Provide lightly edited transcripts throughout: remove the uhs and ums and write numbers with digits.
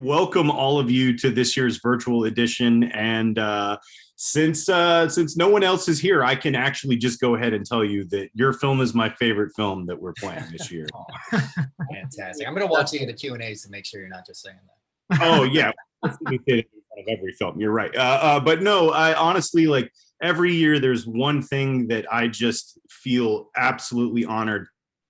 Welcome all of you to this year's virtual edition. And since no one else is here, I can actually just go ahead and tell you that your film is my favorite film that we're playing this year. Fantastic. I'm going to watch the Q&As to make sure you're not just saying that. Oh yeah, in front of every film. You're right. But no, I honestly like every year. There's one thing that I just feel absolutely honored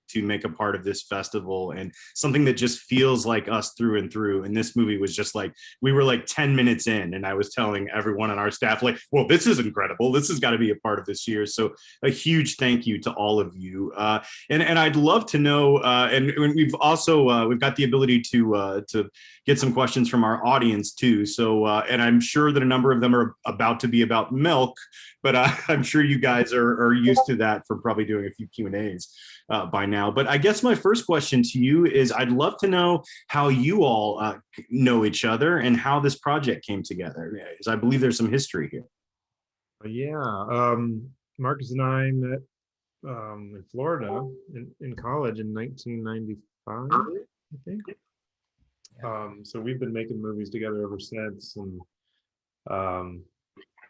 to make a part of this festival, and something that just feels like us through and through. And this movie was just like, we were like 10 minutes in and I was telling everyone on our staff, like, well, this is incredible, this has got to be a part of this year. So a huge thank you to all of you. And I'd love to know, and we've also we've got the ability to get some questions from our audience too. So and I'm sure that a number of them are about to be about milk, but I'm sure you guys are used to that from probably doing a few Q&As by now. But I guess my first question to you is, I'd love to know how you all know each other and how this project came together, because I believe there's some history here. Yeah, Marcus and I met in Florida in college in 1995, I think. So we've been making movies together ever since, and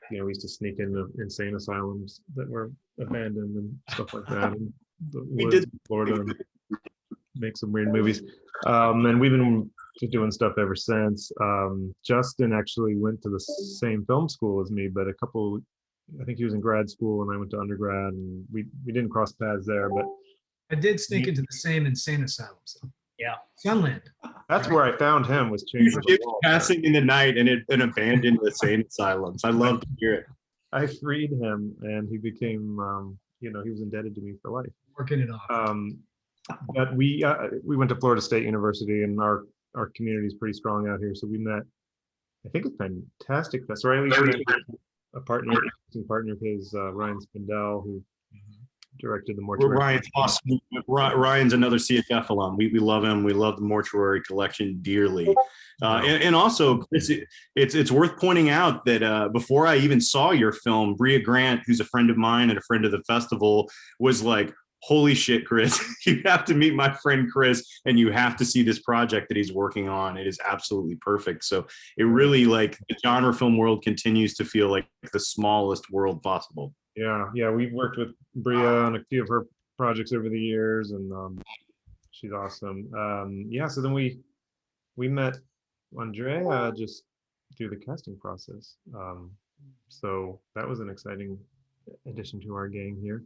we used to sneak into insane asylums that were abandoned and stuff like that. And we did in Florida and make some weird movies, and we've been doing stuff ever since. Justin actually went to the same film school as me, but I think he was in grad school and I went to undergrad, and we didn't cross paths there. But I did sneak into the same insane asylum. So. Yeah, Sunland. That's where I found him, was changing the wall, passing in the night and it been abandoned insane asylums. I love to hear it. I freed him, and he became, he was indebted to me for life. Working it off. But we went to Florida State University, and our community is pretty strong out here. So we met. I think it's fantastic. That's right. A partner of his, Ryan Spindell, who directed the Mortuary. Ryan's awesome. Ryan's another CFF alum. We love him. We love the Mortuary Collection dearly. And also, Chris, it's worth pointing out that before I even saw your film, Bria Grant, who's a friend of mine and a friend of the festival, was like, holy shit, Chris, you have to meet my friend Chris, and you have to see this project that he's working on. It is absolutely perfect. So it really, like, the genre film world continues to feel like the smallest world possible. Yeah, we've worked with Bria on a few of her projects over the years, and she's awesome. So then we met Andrea just through the casting process. So that was an exciting addition to our gang here.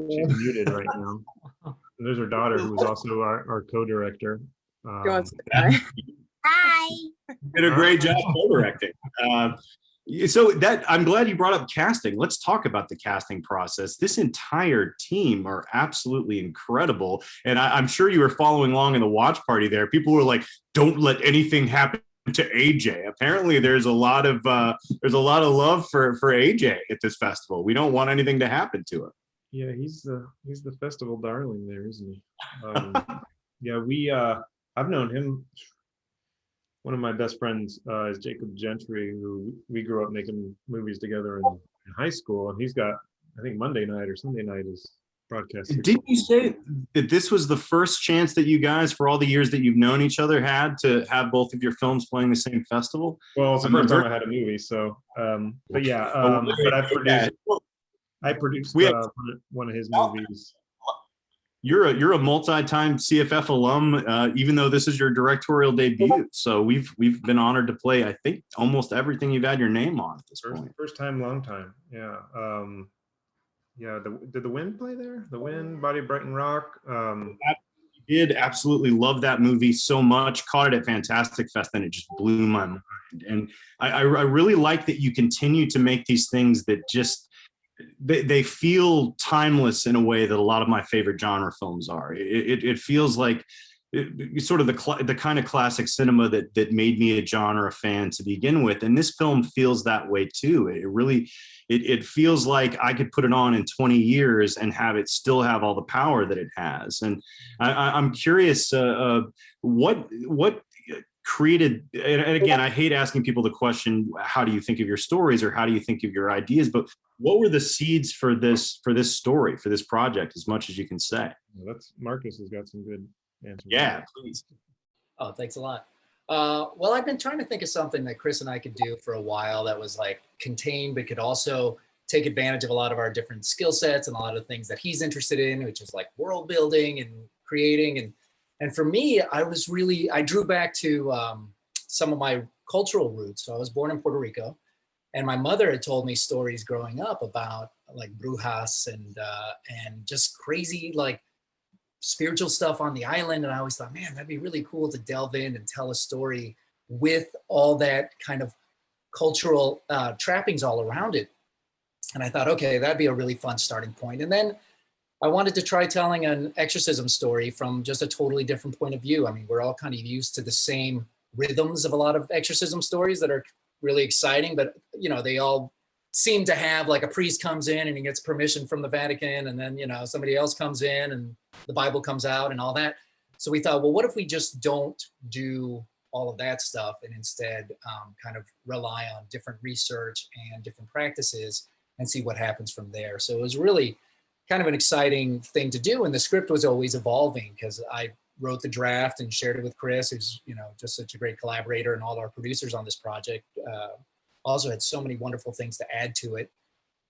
She's muted right now. And there's her daughter, who was also our co-director. Hi. Did a great job co-directing. So I'm glad you brought up casting. Let's talk about the casting process. This entire team are absolutely incredible. And I'm sure you were following along in the watch party there. People were like, don't let anything happen to AJ. Apparently there's a lot of love for AJ at this festival. We don't want anything to happen to him. Yeah, he's the festival darling there, isn't he? I've known him. One of my best friends is Jacob Gentry, who we grew up making movies together in high school, and he's got, I think, Monday night or Sunday night is broadcast. Didn't you say that this was the first chance that you guys, for all the years that you've known each other, had to have both of your films playing the same festival? Well, it's the first time I had a movie, so but I produced one of his movies. You're a multi-time CFF alum, even though this is your directorial debut. So we've been honored to play, I think, almost everything you've had your name on at this point. First time, long time. Yeah. Did The Wind play there? The Wind, Body of Brighton Rock. Did absolutely love that movie so much. Caught it at Fantastic Fest, and it just blew my mind. And I really like that you continue to make these things that just they feel timeless in a way that a lot of my favorite genre films are. It feels like sort of the kind of classic cinema that made me a genre fan to begin with, and this film feels that way too. It feels like I could put it on in 20 years and have it still have all the power that it has. And I'm curious, what created, and again, I hate asking people the question, how do you think of your stories or how do you think of your ideas, but what were the seeds for this story, for this project, as much as you can say? Marcus has got some good answers. Yeah, please. Oh, thanks a lot. Well, I've been trying to think of something that Chris and I could do for a while that was like contained, but could also take advantage of a lot of our different skill sets and a lot of things that he's interested in, which is like world building and creating. And for me, I drew back to some of my cultural roots. So I was born in Puerto Rico, and my mother had told me stories growing up about like brujas and just crazy like spiritual stuff on the island. And I always thought, man, that'd be really cool to delve in and tell a story with all that kind of cultural trappings all around it. And I thought, okay, that'd be a really fun starting point. And then I wanted to try telling an exorcism story from just a totally different point of view. I mean, we're all kind of used to the same rhythms of a lot of exorcism stories that are really exciting, but you know, they all seem to have like a priest comes in and he gets permission from the Vatican, and then, you know, somebody else comes in and the Bible comes out and all that. So we thought, well, what if we just don't do all of that stuff and instead kind of rely on different research and different practices and see what happens from there. So it was really kind of an exciting thing to do. And the script was always evolving because I wrote the draft and shared it with Chris, who's, you know, just such a great collaborator, and all our producers on this project also had so many wonderful things to add to it.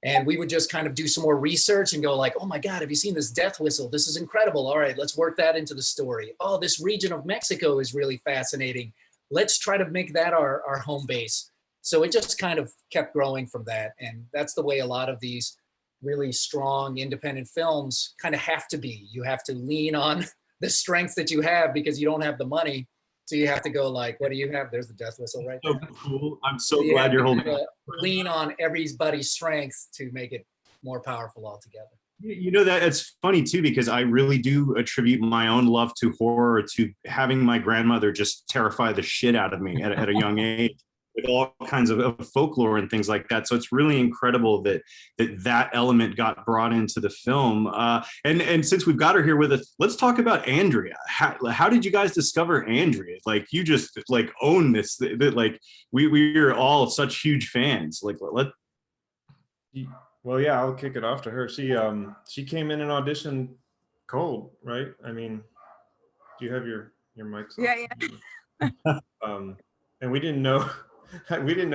And we would just kind of do some more research and go like, oh my God, have you seen this death whistle? This is incredible. All right, let's work that into the story. Oh, this region of Mexico is really fascinating. Let's try to make that our home base. So it just kind of kept growing from that. And that's the way a lot of these really strong independent films kind of have to be. You have to lean on the strengths that you have because you don't have the money. So you have to go like, what do you have? There's the death whistle right there. So cool. I'm so glad you're holding it. Lean on everybody's strengths to make it more powerful altogether. You know, that it's funny too, because I really do attribute my own love to horror to having my grandmother just terrify the shit out of me at a young age with all kinds of folklore and things like that. So it's really incredible that element got brought into the film. And since we've got her here with us, let's talk about Andrea. How did you guys discover Andrea? Like, you just like own this, that like we are all such huge fans. Like, Well, yeah, I'll kick it off to her. She came in and auditioned cold, right? I mean, do you have your mics on? Yeah. And we didn't know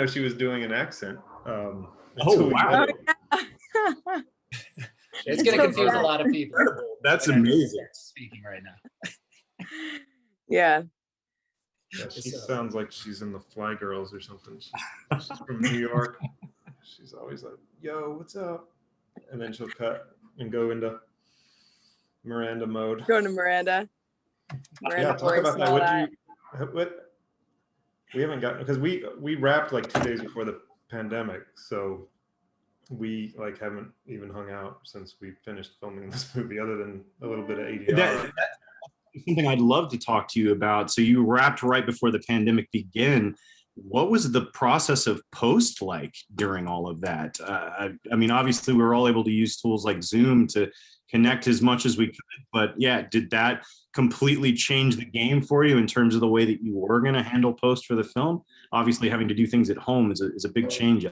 she was doing an accent. Oh, wow. It's going to confuse a lot of people. That's amazing. Speaking right now. Yeah. Yeah, she sounds like she's in the Fly Girls or something. She's from New York. She's always like, yo, what's up? And then she'll cut and go into Miranda mode. Go to Miranda. Yeah, talk about that. We haven't gotten, because we wrapped like 2 days before the pandemic, so we like haven't even hung out since we finished filming this movie, other than a little bit of ADR. That's something I'd love to talk to you about. So you wrapped right before the pandemic began. What was the process of post like during all of that? I mean, obviously we were all able to use tools like Zoom to connect as much as we could, but yeah, did that completely change the game for you in terms of the way that you were going to handle post for the film? Obviously having to do things at home is a big change.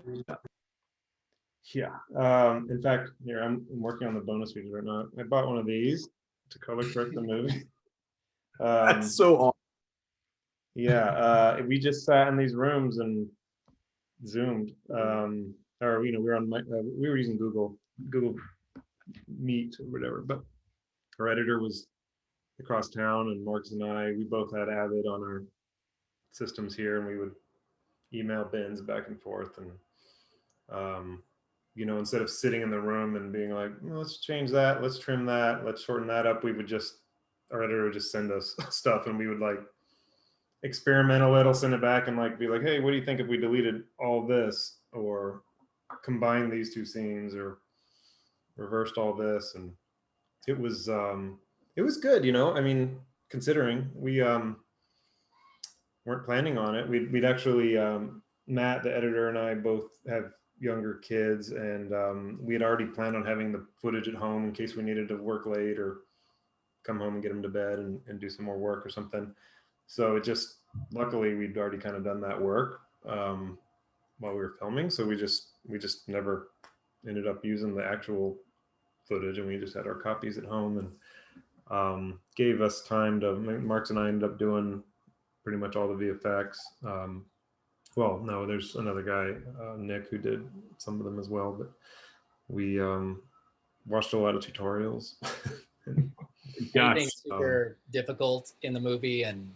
Yeah. In fact, here I'm working on the bonus features right now. I bought one of these to color correct the movie. That's so awesome. Yeah, we just sat in these rooms and Zoomed, or we were on we were using Google Meet or whatever. But our editor was across town, and Marks and we both had Avid on our systems here, and we would email bins back and forth, and instead of sitting in the room and being like, let's change that, let's trim that, let's shorten that up, our editor would just send us stuff, and we would like experiment a little, send it back, and like be like, hey, what do you think if we deleted all this, or combined these two scenes, or reversed all this? And it was good, I mean, considering we weren't planning on it. We'd actually Matt, the editor, and I both have younger kids, and we had already planned on having the footage at home in case we needed to work late or come home and get them to bed and do some more work or something. So it just, luckily we'd already kind of done that work while we were filming. So we just never ended up using the actual footage, and we just had our copies at home, and gave us time to, Marks and I ended up doing pretty much all the VFX. Well, no, there's another guy, Nick, who did some of them as well, but we watched a lot of tutorials. Anything super difficult in the movie and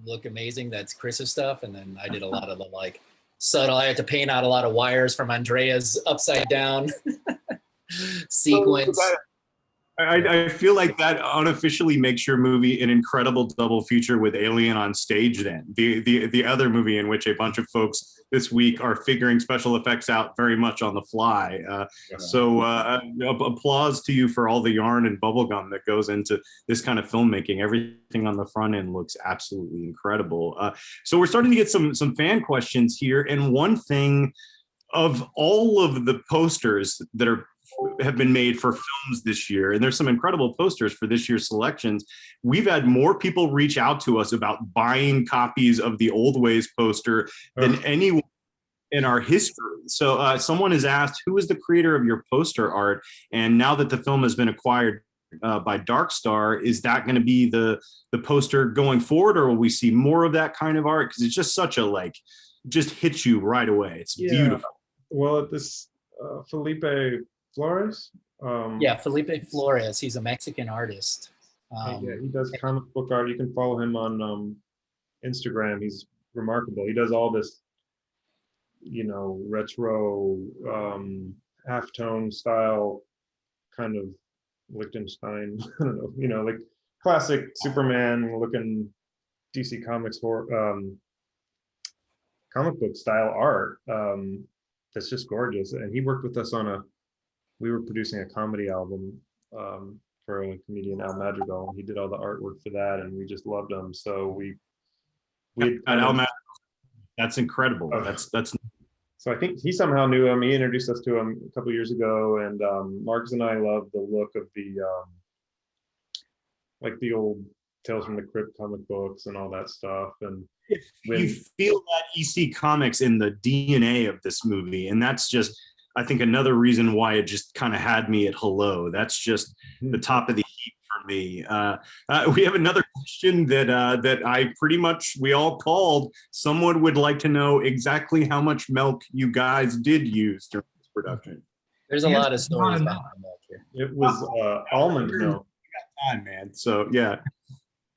look amazing, that's Chris's stuff. And then I did a lot of the like subtle, I had to paint out a lot of wires from Andrea's upside down sequence. I feel like that unofficially makes your movie an incredible double feature with Alien on Stage. Then the other movie in which a bunch of folks this week are figuring special effects out very much on the fly. So applause to you for all the yarn and bubblegum that goes into this kind of filmmaking. Everything on the front end looks absolutely incredible. So we're starting to get some fan questions here, and one thing, of all of the posters that have been made for films this year, and there's some incredible posters for this year's selections, we've had more people reach out to us about buying copies of the Old Ways poster than anyone in our history. So someone has asked, who is the creator of your poster art? And now that the film has been acquired by Dark Star, is that going to be the poster going forward, or will we see more of that kind of art? Because it's just such a, like, just hits you right away. It's beautiful. Well, this Felipe Flores. Felipe Flores. He's a Mexican artist. Yeah, he does comic book art. You can follow him on Instagram. He's remarkable. He does all this, retro, halftone style, kind of Liechtenstein. I don't know, like classic Superman looking DC Comics for comic book style art. That's just gorgeous. And he worked with us on we were producing a comedy album for a comedian, Al Madrigal, and he did all the artwork for that, and we just loved him. So that's incredible. That's so I think he somehow knew him. He introduced us to him a couple of years ago, and Marcus and I love the look of the like the old Tales from the Crypt comic books and all that stuff. And you feel that EC Comics in the DNA of this movie, and that's just, I think, another reason why it just kind of had me at hello. That's just the top of the heap for me. We have another question that we all called. Someone would like to know exactly how much milk you guys did use during this production. There's a lot of stories about milk here. It was almond milk. We got time, man. So yeah.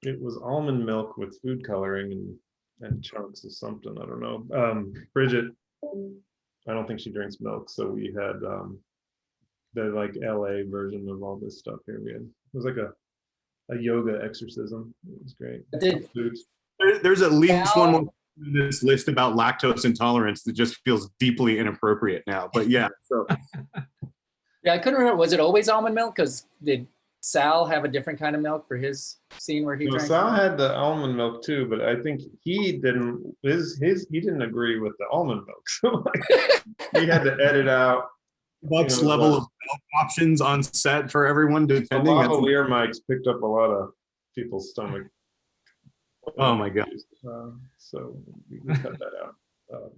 It was almond milk with food coloring and chunks of something. I don't know. Bridget, I don't think she drinks milk, so we had the like LA version of all this stuff here. It was like a yoga exorcism. It was great. There's at least one more in this list about lactose intolerance that just feels deeply inappropriate now. But yeah, so yeah, I couldn't remember. Was it always almond milk? Because did Sal have a different kind of milk for his scene where he drank? Sal had the almond milk too, but I think he didn't. He didn't agree with the almond milk, so he had to edit out Buck's level of milk options on set for everyone. Depending, the lavalier mics picked up a lot of people's stomach. Oh my god! So we cut that out.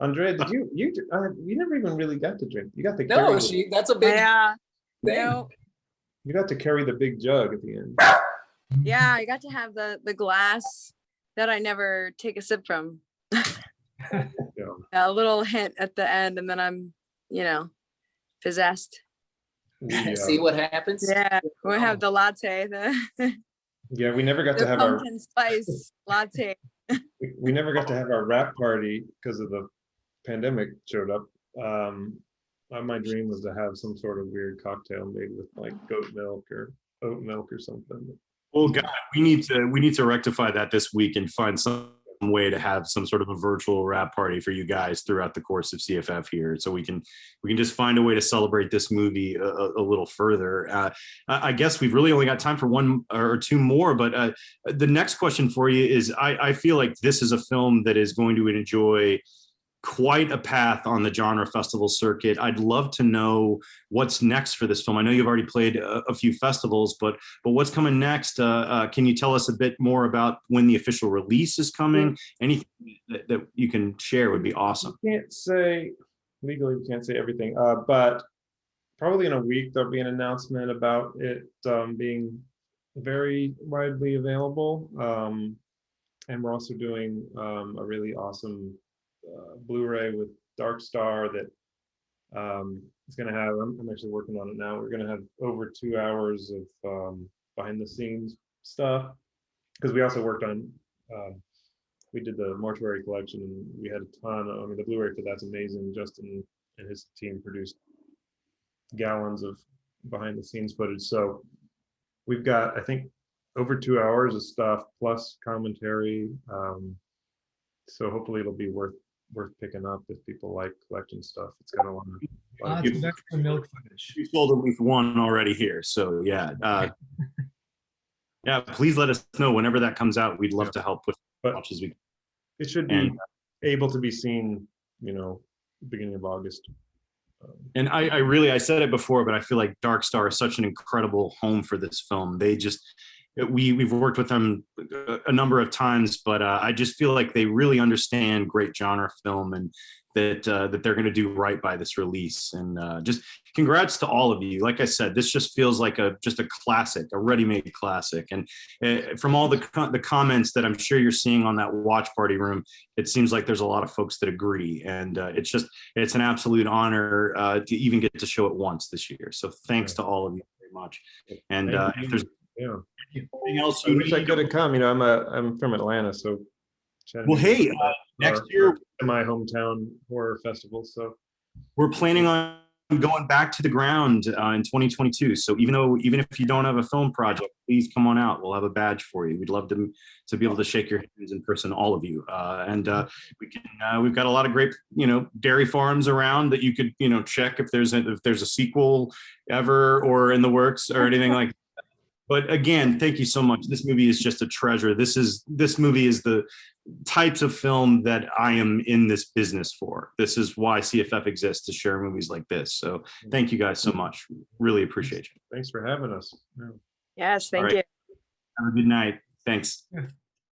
Andrea, did you never even really got to drink? You got to carry. That's a big thing. No. You got to carry the big jug at the end. Yeah, I got to have the glass that I never take a sip from. Yeah. A little hint at the end, and then I'm, possessed. See what happens? Yeah, we have the latte. Yeah, we never got to have our pumpkin spice latte. We never got to have our wrap party because of the pandemic showed up. My dream was to have some sort of weird cocktail made with like goat milk or oat milk or something. Well, God, we need to rectify that this week and find some way to have some sort of a virtual wrap party for you guys throughout the course of CFF here, so we can just find a way to celebrate this movie a little further. I guess we've really only got time for one or two more, but the next question for you is: I feel like this is a film that is going to enjoy quite a path on the genre festival circuit. I'd love to know what's next for this film. I know you've already played a few festivals, but what's coming next? Can you tell us a bit more about when the official release is coming? Anything that you can share would be awesome. Can't say legally, we can't say everything, but probably in a week there'll be an announcement about it being very widely available. And we're also doing a really awesome Blu-ray with Dark Star that is going to have, I'm actually working on it now. We're going to have over 2 hours of behind the scenes stuff, because we also worked on, we did the mortuary collection and we had a ton of, I mean, the Blu-ray for that's amazing. Justin and his team produced gallons of behind the scenes footage. So we've got, I think, over 2 hours of stuff plus commentary. So hopefully it'll be worth picking up if people like collection stuff. It's got a lot of Lots of extra milk footage. We sold at least one already here, so yeah. Yeah, please let us know whenever that comes out. We'd love to help with as much as we can. It should be able to be seen, beginning of August. And I said it before, but I feel like Dark Star is such an incredible home for this film. We've worked with them a number of times, but I just feel like they really understand great genre film, and that they're going to do right by this release. And just congrats to all of you. Like I said, this just feels like just a classic, a ready-made classic. And from all the comments that I'm sure you're seeing on that watch party room, it seems like there's a lot of folks that agree. And it's an absolute honor to even get to show it once this year. So thanks to all of you very much. And if there's anything else I wish I could have come. I'm from Atlanta, so well, hey, next year my hometown horror festival. So we're planning on going back to the ground in 2022. So even if you don't have a film project, please come on out. We'll have a badge for you. We'd love to be able to shake your hands in person, all of you. We've got a lot of great dairy farms around that you could check if there's a sequel ever or in the works or anything like that. But again, thank you so much. This movie is just a treasure. This movie is the types of film that I am in this business for. This is why CFF exists, to share movies like this. So thank you guys so much. Really appreciate you. Thanks for having us. Yes, thank All you. right. Have a good night. Thanks. Yeah.